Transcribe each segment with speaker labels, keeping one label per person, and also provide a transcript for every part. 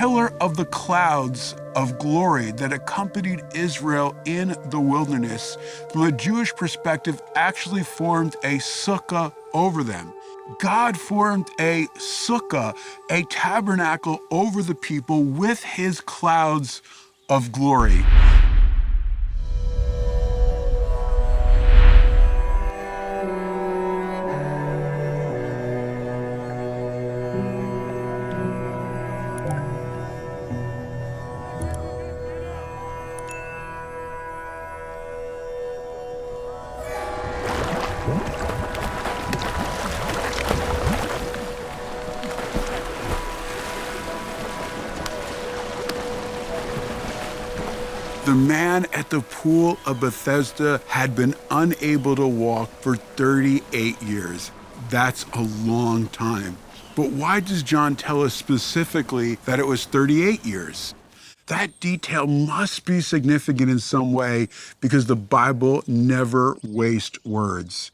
Speaker 1: pillar of the clouds of glory that accompanied Israel in the wilderness, from a Jewish perspective, actually formed a sukkah over them. God formed a sukkah, a tabernacle over the people with his clouds of glory. The man at the pool of Bethesda had been unable to walk for 38 years. That's a long time. But why does John tell us specifically that it was 38 years? That detail must be significant in some way because the Bible never wastes words.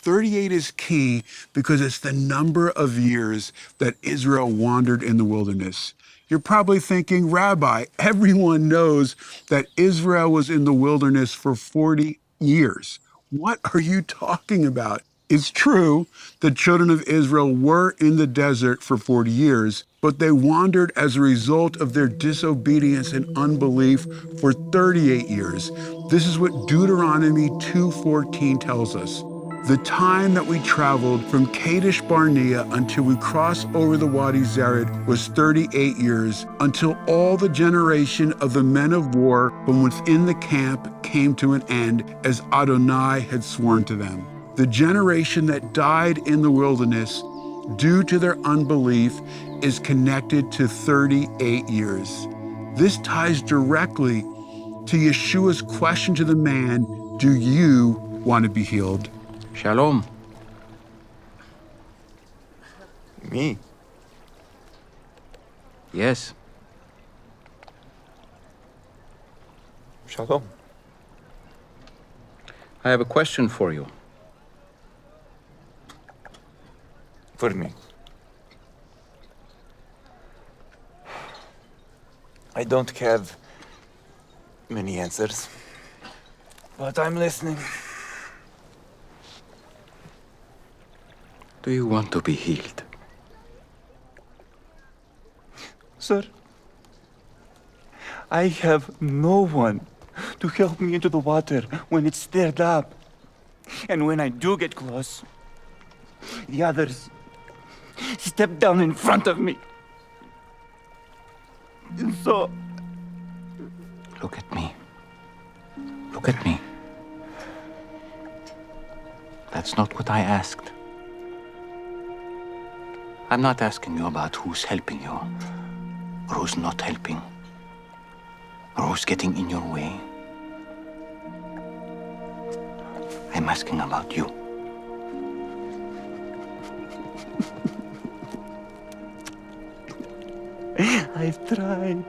Speaker 1: 38 is key because it's the number of years that Israel wandered in the wilderness. You're probably thinking, Rabbi, everyone knows that Israel was in the wilderness for 40 years. What are you talking about? It's true, the children of Israel were in the desert for 40 years, but they wandered as a result of their disobedience and unbelief for 38 years. This is what Deuteronomy 2:14 tells us. The time that we traveled from Kadesh Barnea until we crossed over the Wadi Zered was 38 years, until all the generation of the men of war from within the camp came to an end, as Adonai had sworn to them. The generation that died in the wilderness due to their unbelief is connected to 38 years. This ties directly to Yeshua's question to the man, do you want to be healed?
Speaker 2: Shalom.
Speaker 3: Me?
Speaker 2: Yes.
Speaker 3: Shalom.
Speaker 2: I have a question for you.
Speaker 3: For me. I don't have many answers, but I'm listening.
Speaker 2: Do you want to be healed?
Speaker 3: Sir, I have no one to help me into the water when it's stirred up. And when I do get close, the others step down in front of me. And so...
Speaker 2: Look at me. Look at me. That's not what I asked. I'm not asking you about who's helping you, or who's not helping, or who's getting in your way. I'm asking about you.
Speaker 3: I've tried.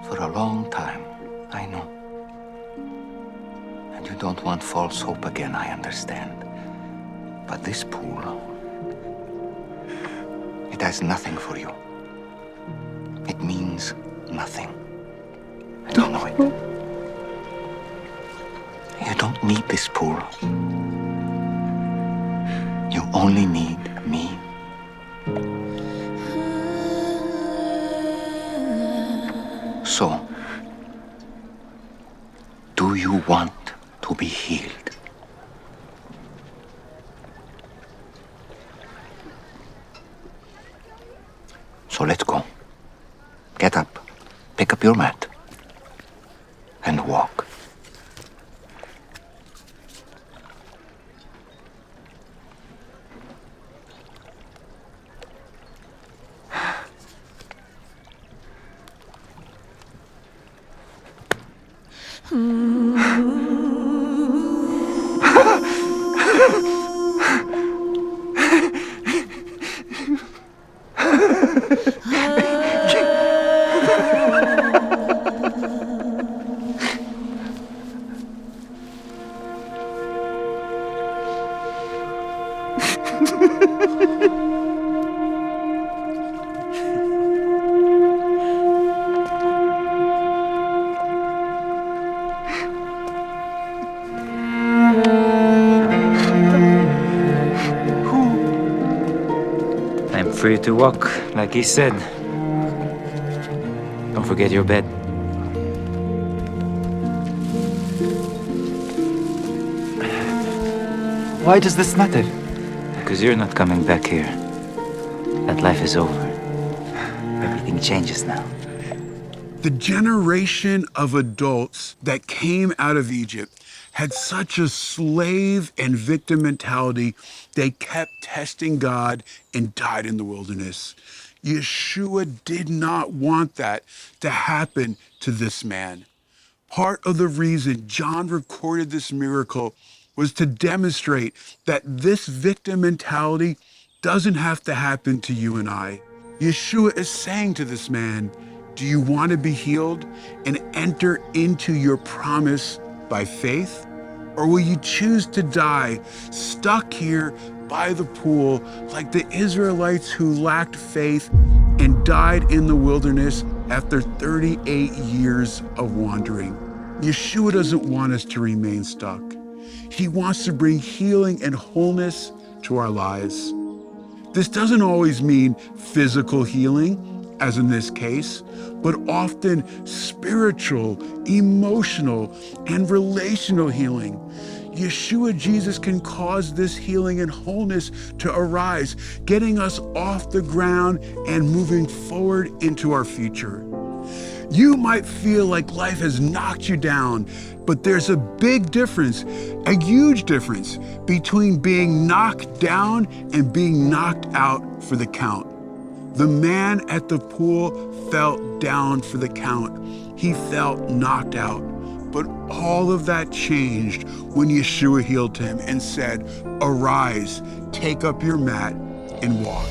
Speaker 2: For a long time, I know. And you don't want false hope again, I understand. But this pool, it has nothing for you. It means nothing. And you know it. You don't need this pool. You only need me. So, do you want to be healed? So let's go. Get up, pick up your mat, and walk.
Speaker 3: free to walk, like he said. Don't forget your bed. Why does this matter? Because you're not coming back here. That life is over. Everything changes now.
Speaker 1: The generation of adults that came out of Egypt had such a slave and victim mentality, they kept testing God and died in the wilderness. Yeshua did not want that to happen to this man. Part of the reason John recorded this miracle was to demonstrate that this victim mentality doesn't have to happen to you and I. Yeshua is saying to this man, do you want to be healed and enter into your promise by faith? Or will you choose to die stuck here by the pool like the Israelites who lacked faith and died in the wilderness after 38 years of wandering? Yeshua doesn't want us to remain stuck. He wants to bring healing and wholeness to our lives. This doesn't always mean physical healing, as in this case, but often spiritual, emotional, and relational healing. Yeshua Jesus can cause this healing and wholeness to arise, getting us off the ground and moving forward into our future. You might feel like life has knocked you down, but there's a big difference, a huge difference between being knocked down and being knocked out for the count. The man at the pool felt down for the count. He felt knocked out. But all of that changed when Yeshua healed him and said, arise, take up your mat and walk.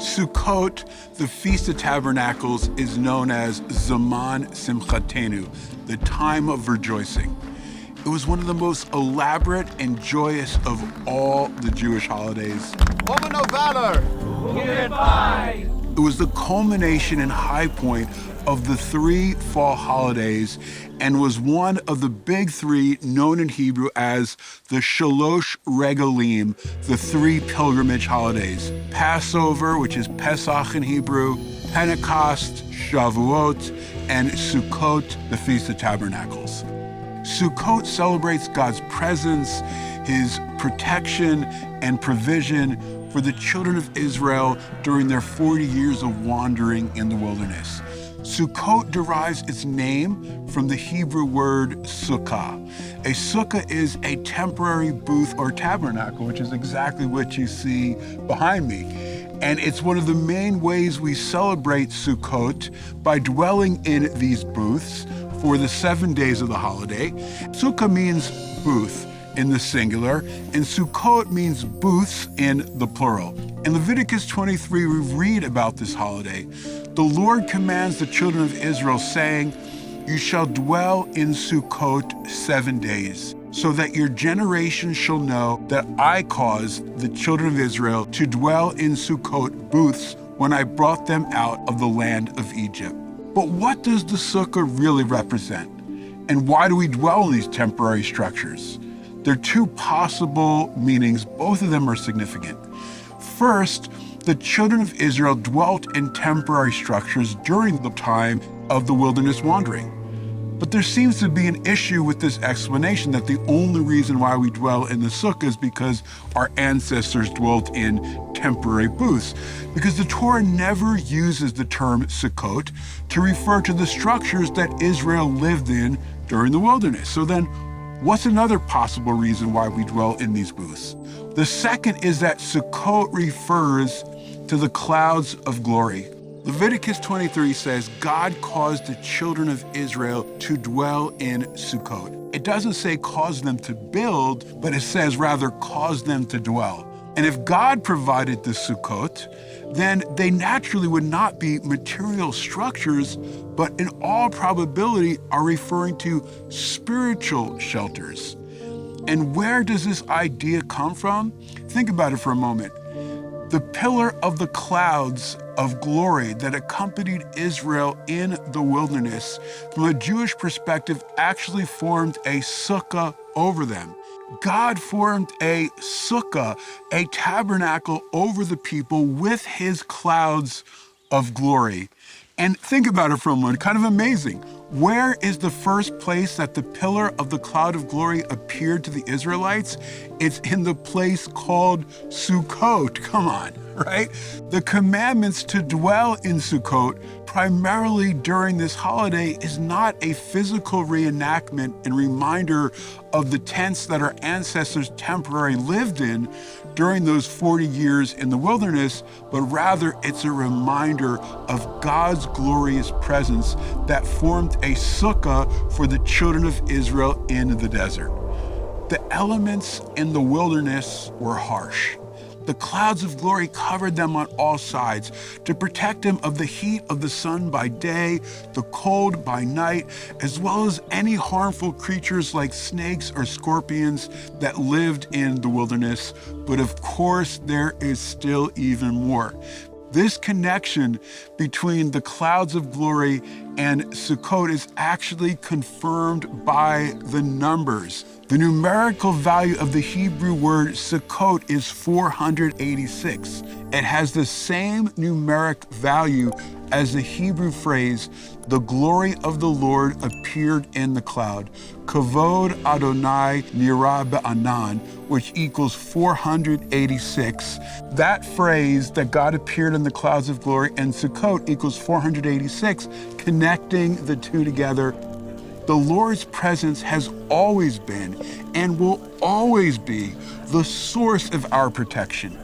Speaker 1: Sukkot, the Feast of Tabernacles, is known as Zaman Simchatenu, the time of rejoicing. It was one of the most elaborate and joyous of all the Jewish holidays.
Speaker 4: Woman of valor!
Speaker 1: It was the culmination and high point of the 3 fall holidays and was one of the big 3 known in Hebrew as the Shalosh Regalim, the 3 pilgrimage holidays. Passover, which is Pesach in Hebrew, Pentecost, Shavuot, and Sukkot, the Feast of Tabernacles. Sukkot celebrates God's presence, his protection and provision for the children of Israel during their 40 years of wandering in the wilderness. Sukkot derives its name from the Hebrew word sukkah. A sukkah is a temporary booth or tabernacle, which is exactly what you see behind me. And it's one of the main ways we celebrate Sukkot by dwelling in these booths for the 7 days of the holiday. Sukkah means booth in the singular, and Sukkot means booths in the plural. In Leviticus 23, we read about this holiday. The Lord commands the children of Israel, saying, you shall dwell in Sukkot 7 days, so that your generation shall know that I caused the children of Israel to dwell in Sukkot booths when I brought them out of the land of Egypt. But what does the sukkah really represent? And why do we dwell in these temporary structures? There are 2 possible meanings. Both of them are significant. First, the children of Israel dwelt in temporary structures during the time of the wilderness wandering. But there seems to be an issue with this explanation that the only reason why we dwell in the sukkah is because our ancestors dwelt in temporary booths. Because the Torah never uses the term Sukkot to refer to the structures that Israel lived in during the wilderness. So then, what's another possible reason why we dwell in these booths? The second is that Sukkot refers to the clouds of glory. Leviticus 23 says, God caused the children of Israel to dwell in Sukkot. It doesn't say cause them to build, but it says rather cause them to dwell. And if God provided the Sukkot, then they naturally would not be material structures, but in all probability are referring to spiritual shelters. And where does this idea come from? Think about it for a moment. The pillar of the clouds of glory that accompanied Israel in the wilderness, from a Jewish perspective, actually formed a sukkah over them. God formed a sukkah, a tabernacle over the people with his clouds of glory. And think about it for a moment, kind of amazing. Where is the first place that the pillar of the cloud of glory appeared to the Israelites? It's in the place called Sukkot. Come on, right? The commandments to dwell in Sukkot, primarily during this holiday, is not a physical reenactment and reminder of the tents that our ancestors temporarily lived in during those 40 years in the wilderness, but rather it's a reminder of God's glorious presence that formed a sukkah for the children of Israel in the desert. The elements in the wilderness were harsh. The clouds of glory covered them on all sides to protect them of the heat of the sun by day, the cold by night, as well as any harmful creatures like snakes or scorpions that lived in the wilderness. But of course, there is still even more. This connection between the clouds of glory and Sukkot is actually confirmed by the numbers. The numerical value of the Hebrew word Sukkot is 486. It has the same numeric value as the Hebrew phrase, the glory of the Lord appeared in the cloud. Kavod Adonai nira be'anan, which equals 486. That phrase, that God appeared in the clouds of glory, and Sukkot equals 486, connecting the two together. The Lord's presence has always been and will always be the source of our protection.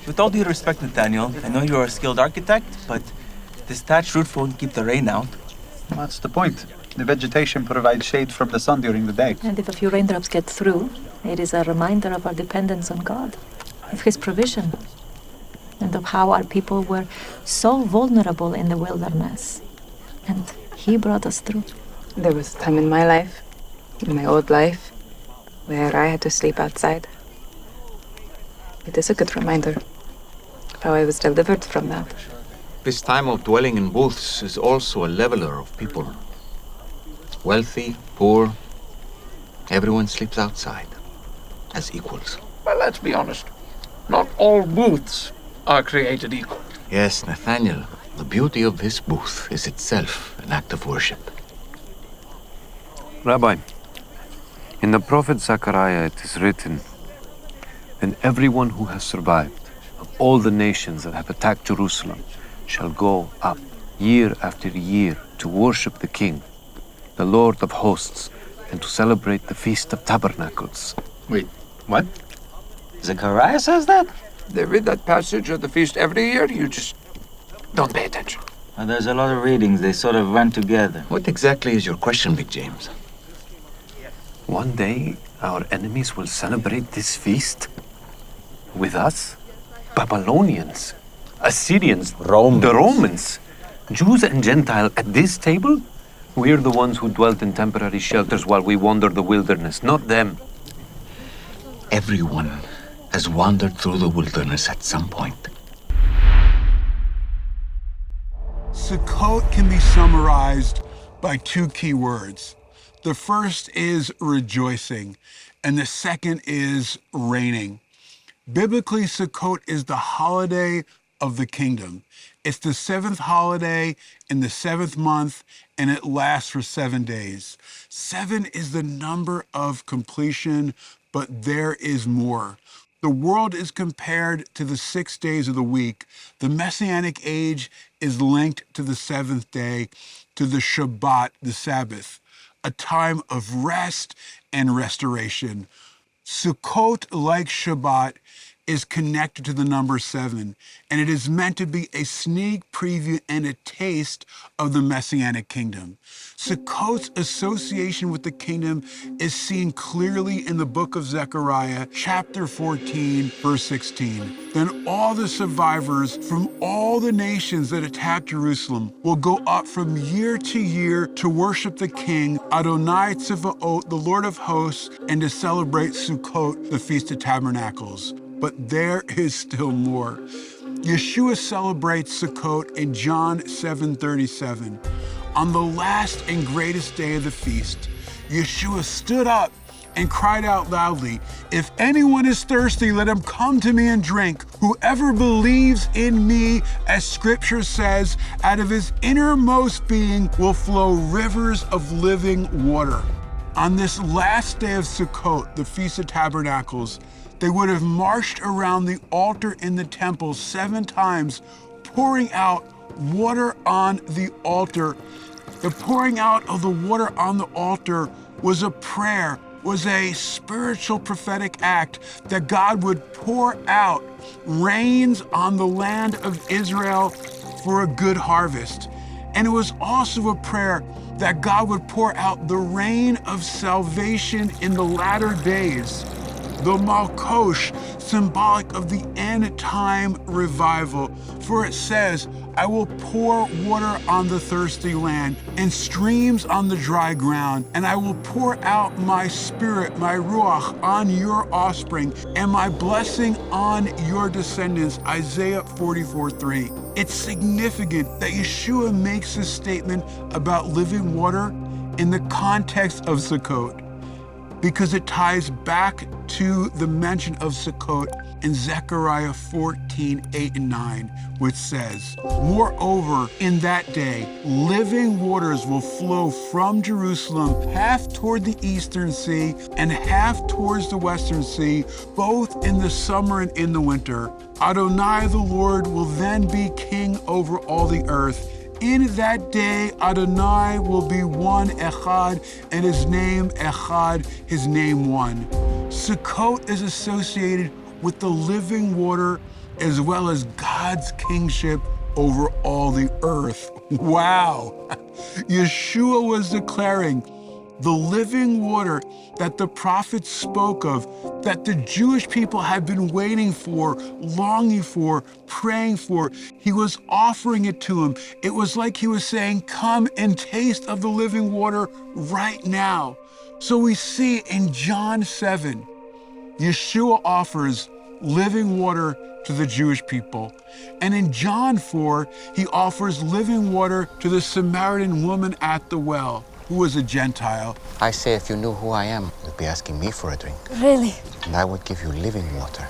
Speaker 4: With all due respect, Nathaniel, I know you're a skilled architect, but this thatched roof won't keep the rain out.
Speaker 5: What's the point? The vegetation provides shade from the sun during the day.
Speaker 6: And if a few raindrops get through, it is a reminder of our dependence on God, of his provision, and of how our people were so vulnerable in the wilderness. And he brought us through.
Speaker 7: There was a time in my life, in my old life, where I had to sleep outside. It is a good reminder of how I was delivered from that.
Speaker 2: This time of dwelling in booths is also a leveler of people. Wealthy, poor, everyone sleeps outside as equals.
Speaker 8: Well, let's be honest. Not all booths are created equal.
Speaker 2: Yes, Nathaniel, the beauty of this booth is itself an act of worship.
Speaker 9: Rabbi, in the prophet Zechariah it is written, "Then everyone who has survived of all the nations that have attacked Jerusalem shall go up year after year to worship the King, the Lord of hosts, and to celebrate the Feast of Tabernacles."
Speaker 5: Wait, what?
Speaker 4: Zechariah says that?
Speaker 5: They read that passage of the feast every year, you just don't pay attention.
Speaker 4: And there's a lot of readings, they sort of run together.
Speaker 2: What exactly is your question, Big James?
Speaker 9: One day our enemies will celebrate this feast with us? Babylonians, Assyrians,
Speaker 2: Romans.
Speaker 9: The Romans, Jews and Gentiles at this table? We're the ones who dwelt in temporary shelters while we wandered the wilderness, not them.
Speaker 2: Everyone has wandered through the wilderness at some point.
Speaker 1: Sukkot can be summarized by two key words. The first is rejoicing, and the second is reigning. Biblically, Sukkot is the holiday of the kingdom. It's the seventh holiday in the seventh month, and it lasts for 7 days. 7 is the number of completion, but there is more. The world is compared to the 6 days of the week. The Messianic age is linked to the seventh day, to the Shabbat, the Sabbath, a time of rest and restoration. Sukkot, like Shabbat, is connected to the number 7, and it is meant to be a sneak preview and a taste of the Messianic kingdom. Sukkot's association with the kingdom is seen clearly in the book of Zechariah, chapter 14, verse 16. Then all the survivors from all the nations that attacked Jerusalem will go up from year to year to worship the King, Adonai Tzivaot, the Lord of hosts, and to celebrate Sukkot, the Feast of Tabernacles. But there is still more. Yeshua celebrates Sukkot in John 7:37. On the last and greatest day of the feast, Yeshua stood up and cried out loudly, "If anyone is thirsty, let him come to me and drink. Whoever believes in me, as Scripture says, out of his innermost being will flow rivers of living water." On this last day of Sukkot, the Feast of Tabernacles, they would have marched around the altar in the temple 7 times, pouring out water on the altar. The pouring out of the water on the altar was a prayer, was a spiritual prophetic act that God would pour out rains on the land of Israel for a good harvest. And it was also a prayer that God would pour out the rain of salvation in the latter days. The Malkosh, symbolic of the end time revival. For it says, "I will pour water on the thirsty land and streams on the dry ground, and I will pour out my spirit, my ruach, on your offspring, and my blessing on your descendants." Isaiah 44:3. It's significant that Yeshua makes this statement about living water in the context of Sukkot, because it ties back to the mention of Sukkot in Zechariah 14:8 and 9, which says, "Moreover, in that day, living waters will flow from Jerusalem, half toward the eastern sea and half towards the western sea, both in the summer and in the winter. Adonai the Lord will then be king over all the earth. In that day, Adonai will be one, Echad, and his name Echad, his name one." Sukkot is associated with the living water as well as God's kingship over all the earth. Wow! Yeshua was declaring the living water that the prophets spoke of, that the Jewish people had been waiting for, longing for, praying for. He was offering it to them. It was like he was saying, "Come and taste of the living water right now." So we see in John 7, Yeshua offers living water to the Jewish people. And in John 4, he offers living water to the Samaritan woman at the well, who was a Gentile.
Speaker 2: I say, if you knew who I am, you'd be asking me for a drink.
Speaker 6: Really?
Speaker 2: And I would give you living water.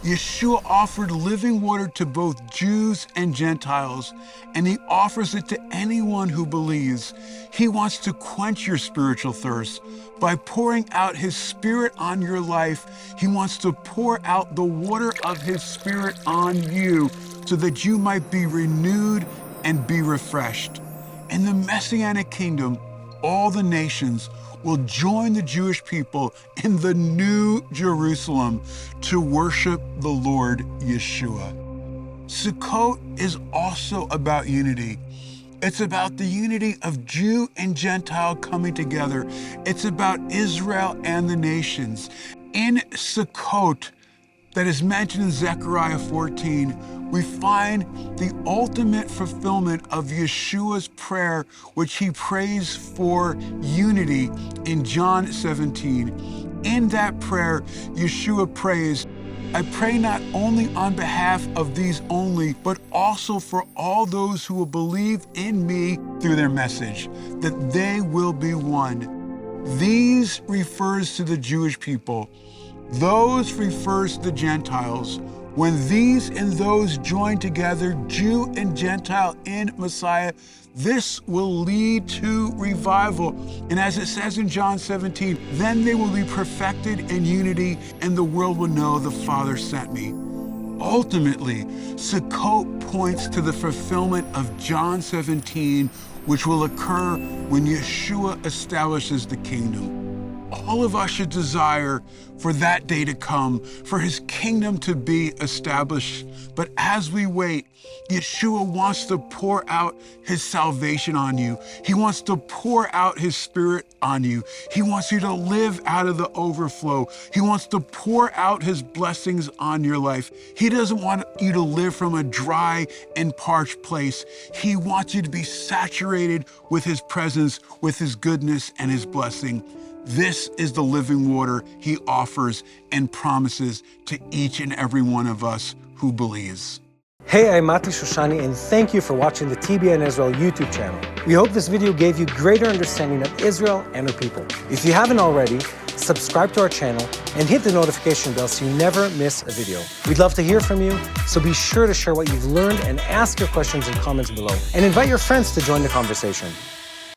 Speaker 1: Yeshua offered living water to both Jews and Gentiles, and he offers it to anyone who believes. He wants to quench your spiritual thirst. By pouring out his Spirit on your life, he wants to pour out the water of his Spirit on you so that you might be renewed and be refreshed. In the Messianic kingdom, all the nations will join the Jewish people in the new Jerusalem to worship the Lord Yeshua. Sukkot is also about unity. It's about the unity of Jew and Gentile coming together. It's about Israel and the nations. In Sukkot, that is mentioned in Zechariah 14, we find the ultimate fulfillment of Yeshua's prayer, which he prays for unity in John 17. In that prayer, Yeshua prays, "I pray not only on behalf of these only, but also for all those who will believe in me through their message, that they will be one." These refers to the Jewish people. Those refers to the Gentiles. When these and those join together, Jew and Gentile in Messiah, this will lead to revival. And as it says in John 17, then they will be perfected in unity, and the world will know the Father sent me. Ultimately, Sukkot points to the fulfillment of John 17, which will occur when Yeshua establishes the kingdom. all of us should desire for that day to come, for his kingdom to be established. But as we wait, Yeshua wants to pour out his salvation on you. He wants to pour out his spirit on you. He wants you to live out of the overflow. He wants to pour out his blessings on your life. He doesn't want you to live from a dry and parched place. He wants you to be saturated with his presence, with his goodness and his blessing. This is the living water he offers and promises to each and every one of us who believes.
Speaker 10: Hey, I'm Mati Shoshani, and thank you for watching the TBN Israel YouTube channel. We hope this video gave you greater understanding of Israel and her people. If you haven't already, subscribe to our channel and hit the notification bell so you never miss a video. We'd love to hear from you, so be sure to share what you've learned and ask your questions and comments below. And invite your friends to join the conversation.